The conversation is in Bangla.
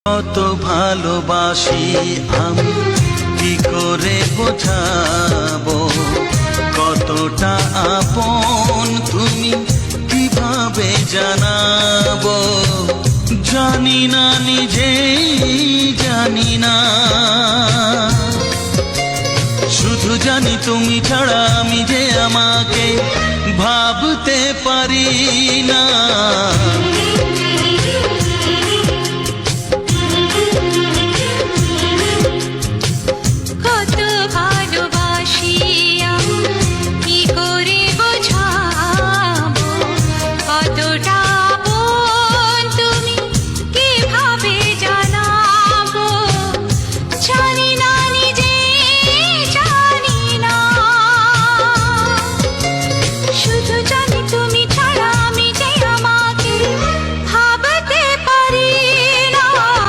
কত ভালোবাসি আমি কি করে বোঝাবো, কতটা আপন তুমি কিভাবে জানাবো। জানি না নিজেই জানি না, শুধু জানি তুমি ছাড়া আমি যে আমাকে ভাবতে পারি না।